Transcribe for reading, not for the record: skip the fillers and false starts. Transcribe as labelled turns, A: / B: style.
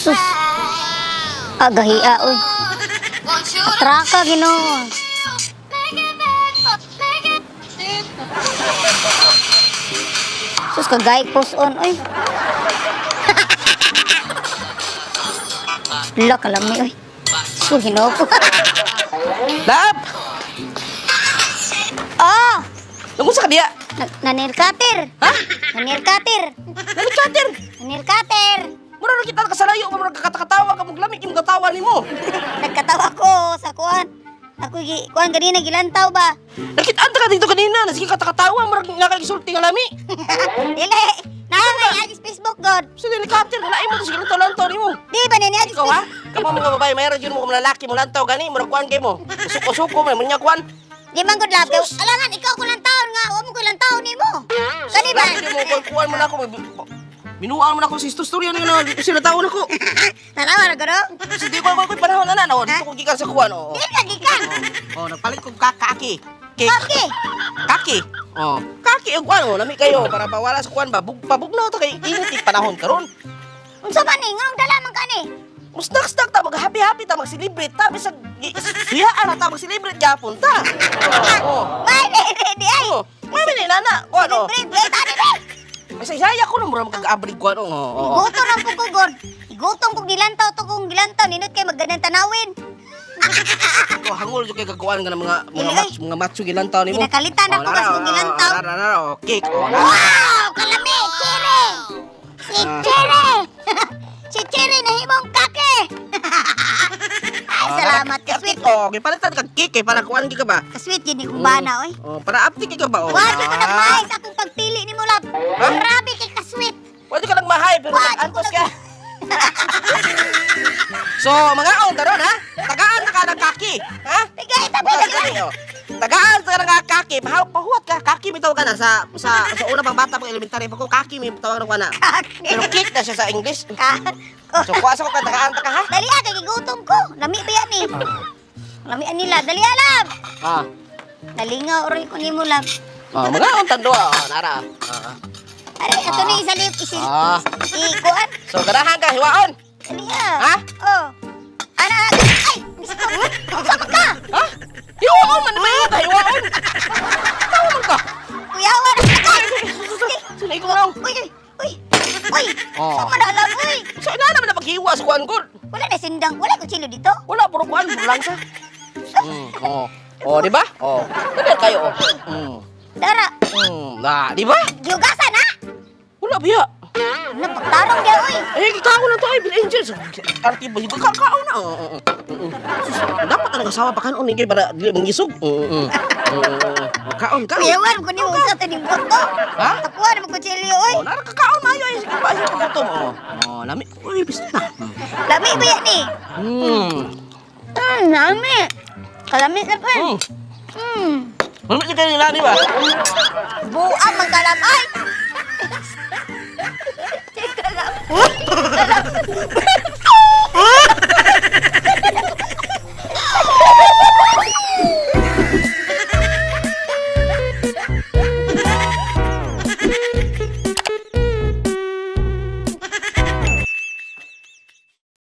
A: Sus. Gahiya oy. Traka Ginoo. Sus kagay post on oy. La kalami oy. Sus Ginoo ko.
B: Lab!
A: Oh,
B: Nung sa kadiya?
A: nanirkater.
B: Ha?
A: Nanirkater.
B: Nalikater!
A: Nanirkater.
B: Mura na kita kasalayo, mura kakatawa ka mong lamig yung katawa ni mo.
A: Nagkatawa ko sa kuan. Ako kuan ganina gilantaw ba?
B: Nakita ka dito kanina, nasige katakatawa, mura nga kagisulti nga lami.
A: Dili. Naamay agis Facebook god.
B: So nalikater, nalain mo to sige lantaw ni mo.
A: Di ba ni agis
B: Ikaw ha? Kapag mga babae, mayroon yun mo kung lalaki mo lantaw gani, mura kuan kay mo. Suko-suko, may munya kuan.
A: Di man gud lab. Alangan ikaw ko lang taon nga, wa mo ko lang taon nimo. Kani ba?
B: Lagi mo kuan mo na ako, binuang mo na ako sa istorya na sila taon ako.
A: Tanawa ra garo.
B: Kasi di ko panahon na na, dito ko gikan sa kuan.
A: Di ka gikan.
B: Nagpalit ko kaki.
A: Okay.
B: Kaki. Kaki ang kuan, lami kayo para pawala sa kuan ba. Pabugnaw ta kay init panahon karon.
A: Unsa man ni nganong dala man kani?
B: Mustak-stak ta mag-happy-happy ta mag-celebrate ta bisag siyaan na ta mag-celebrate gyapon ta.
A: May ready ay.
B: May nana. Kuan
A: Celebrate tani ba?
B: May saya ko na mura magkakaabrig kuan
A: Gutom ang pugugod. Gutom kog gilantaw to kung gilantaw ninot kay magganang tanawin.
B: Hangol jud kay kakuan nga
A: Dili,
B: mga macho gilantaw nimo.
A: Ginakalitan ako kas kung gilantaw.
B: Cake.
A: Wow! Kalami! Chiri! Si Chiri! Si Chiri na himong kake! Ay, salamat ka, sweet.
B: Gipalitan kag cake para kuan ka ba?
A: Ka-sweet yun yung bana, oy.
B: Para aptik ka ba?
A: Wadyo ko nagmahis akong pagpili ni Mulap. Grabe kay ka-sweet.
B: Pwede ka nagmahay pero
A: Wadyo ko
B: antos ka. So, mga taron ha? Tagaan na ka ng kaki. Ha?
A: Tiga, itabi na ka.
B: Tagaan ka ng kaki. Pahuwat ka. Kaki may tawag ka na. Sa una pang bata pang elementary pa ko, kaki may tawag ka na. Pero
A: Kake.
B: cake na siya sa English. So,
A: Ka.
B: kuwasa ko ka, tagaan ka ha?
A: Dali kay gigutom ko. Lami ba yan eh? Lami nila. Dali alam.
B: Ah.
A: Dali nga, oray ko ni Mulap.
B: Mga tandua. Nara.
A: Aray, ato na isalip. Ikuan.
B: So, ganahan ka, hiwaon.
A: Dali nga.
B: Ha?
A: Oh. Ana, ay! Miss ko. Sama ka!
B: Ha? Hiwaon man naman yun, hiwaon. Tawag ka.
A: Kuyawan!
B: Sinay ko lang.
A: Uy! Uy! Uy!
B: Oh.
A: Sama na alam, uy!
B: So, ina naman na paghiwa sa kuwan ko.
A: Wala na sindang, wala kutsilo dito.
B: Wala, puro kuwan, puro langsa. Di ba? Tagal kayo,
A: Dara,
B: di ba?
A: giugasan ha?
B: Wala, biya.
A: Napagtarong dia, uy!
B: Eh, kikaw na to, Bill Angels. Artibo, kakao na. Dapat na nag-asawa pa kanon, hindi para dili mangisog. Kaon.
A: Kuyawan ko ni mo sa taning boto.
B: Ha?
A: Tapuan mo kutsilyo, uy!
B: Nakakaon mayo, sige pa, sige pagkatom. Lami. Uy, bis na.
A: Lami ba yan eh? Lami! Kalami na pa.
B: Lami ka kayo nila, di ba?
A: Buang mangkalam, ay! Teka lang.